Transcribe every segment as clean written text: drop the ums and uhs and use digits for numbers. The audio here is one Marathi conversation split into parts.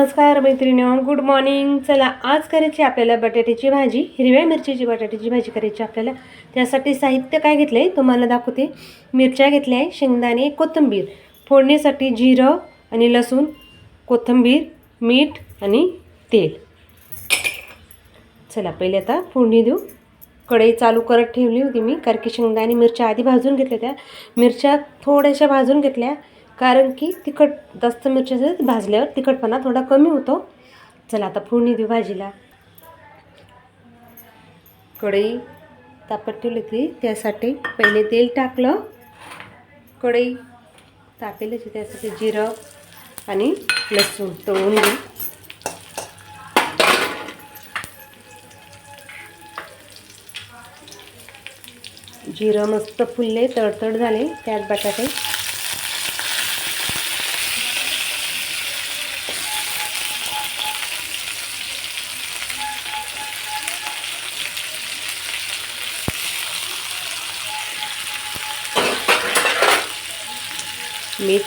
नमस्कार मैत्रिणींनो, गुड मॉर्निंग. चला, आज करायची आपल्याला बटाट्याची भाजी, हिरव्या मिरचीची बटाट्याची भाजी करायची आपल्याला. त्यासाठी साहित्य काय घेतलं आहे तुम्हाला दाखवते. मिरच्या घेतल्या आहे, शेंगदाणे, कोथिंबीर, फोडणीसाठी जिरं आणि लसूण, कोथिंबीर, मीठ आणि तेल. चला पहिले आता फोडणी देऊ. कढई चालू करत ठेवली होती मी, कारण की शेंगदाणे मिरच्या आधी भाजून घेतल्या. त्या मिरच्या थोड्याशा भाजून घेतल्या, कारण की तिखट जास्त मिरच्या भाजल्यावर तिखटपणा थोडा कमी होतो. चला आता फोडणी देऊ भाजीला. कढई तापत ठेवली होती, त्यासाठी पहिले तेल टाकलं. कढई तापेलच, त्यासाठी जिरं आणि लसूण तळून घेऊ. जिरं मस्त फुलले, तडतड झाले, त्यात बटाटे. मीठ,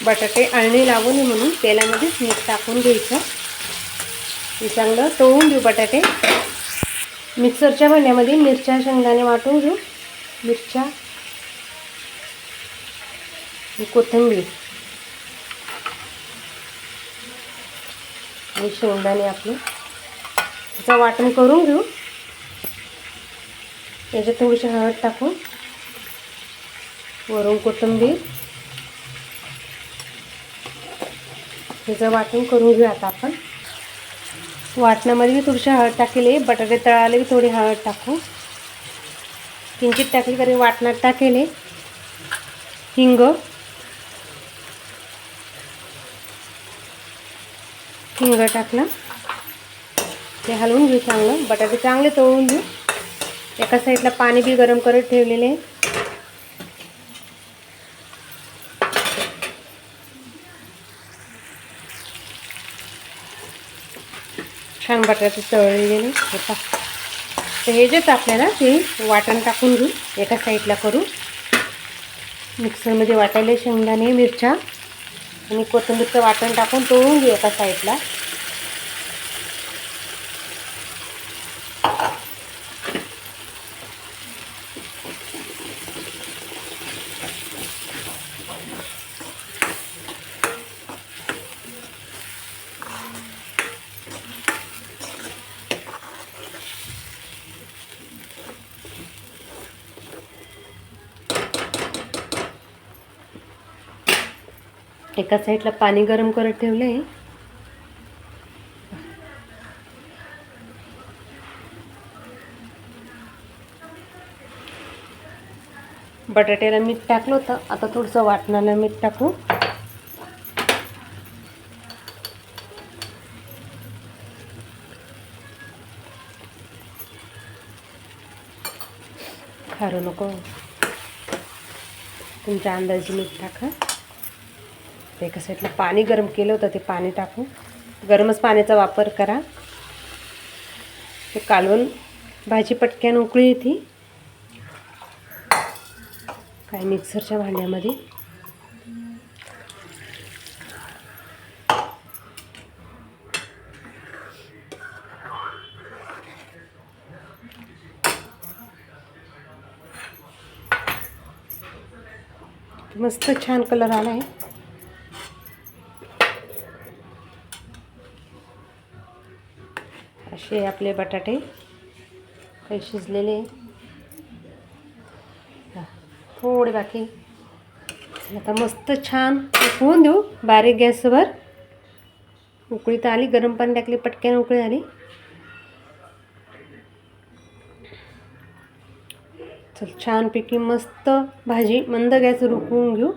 बटाटे अळणी लागू नये म्हणून तेलामध्येच मीठ टाकून घ्यायचं. हे चांगलं तळून घेऊ बटाटे. मिक्सरच्या भांड्यामध्ये मिरच्या शेंगदाणे वाटून घेऊ. मिरच्या, कोथिंबीर आणि शेंगदाणे आपले त्याचं वाटण करून घेऊ. याच्यात थोडीशी हळद टाकून, वरून कोथिंबीर, त्याचं वाटण करून घेऊ. आता आपण वाटणामध्ये बी थोडीशी हळद टाकली, बटाटे तळायला बी थोडी हळद टाकू. किंचित टाकली, कारण वाटणात टाकेले. हिंग, हिंग टाकलं, ते हलवून घेऊ चांगलं. बटाटे चांगले तळून घेऊ. एका साईडला पाणी बी गरम करत ठेवलेले आहे. छान बटाटे तळलेले होता. तर हे जेच आपल्याला ते वाटण टाकून घेऊ. एका साईडला करू. मिक्सरमध्ये वाटायला शेंगदाणे, मिरच्या आणि कोथिंबीरचं वाटण टाकून तळून घेऊ एका साईडला. एका साईडला पाणी गरम करत ठेवलं आहे. बटाट्याला मीठ टाकलं होतं, आता थोडंसं वाटणाला मीठ टाकू. खारू नको, तुमच्या अंदाजे मीठ टाका. एका साईडला पाणी गरम केलं होतं, ते पाणी टाकू. गरमच पाण्याचा वापर करा. ते कालवून भाजी पटक्यान उकळी येते. काय मिक्सरच्या भांड्यामध्ये मस्त छान कलर आला आहे. असे आपले बटाटे काही शिजलेले, थोडे बाकी. आता मस्त छान उकळून देऊ बारीक गॅसवर. उकळी तर आली, गरम पाणी टाकले, पटक्यान उकळी आली. चल, छानपैकी मस्त भाजी मंद गॅसवर उकळून घेऊ.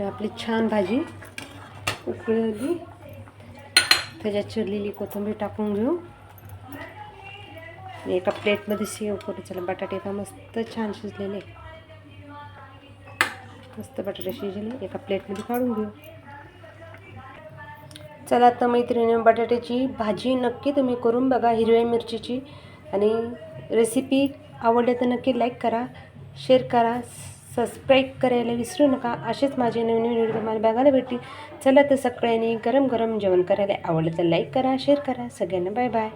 आपली छान भाजी उकळली. त्याच्यात चिरलेली कोथिंबीर टाकून घेऊ. एका प्लेटमध्ये सेव करू. चला, बटाटे का मस्त छान शिजलेले, मस्त बटाटे शिजले. एका प्लेटमध्ये काढून घेऊ. चला आता मैत्रिणी, बटाट्याची भाजी नक्की तुम्ही करून बघा हिरव्या मिरचीची. आणि रेसिपी आवडल्या तर नक्की लाईक करा, शेअर करा, सबस्क्राईब करायला विसरू नका. असेच माझे नवीन नवीन व्हिडिओ तुम्हाला बघायला भेटतील. चला तर सगळ्यांनी गरम गरम जेवण करायला आवडलं तर लाईक करा, शेअर करा. सगळ्यांना बाय बाय.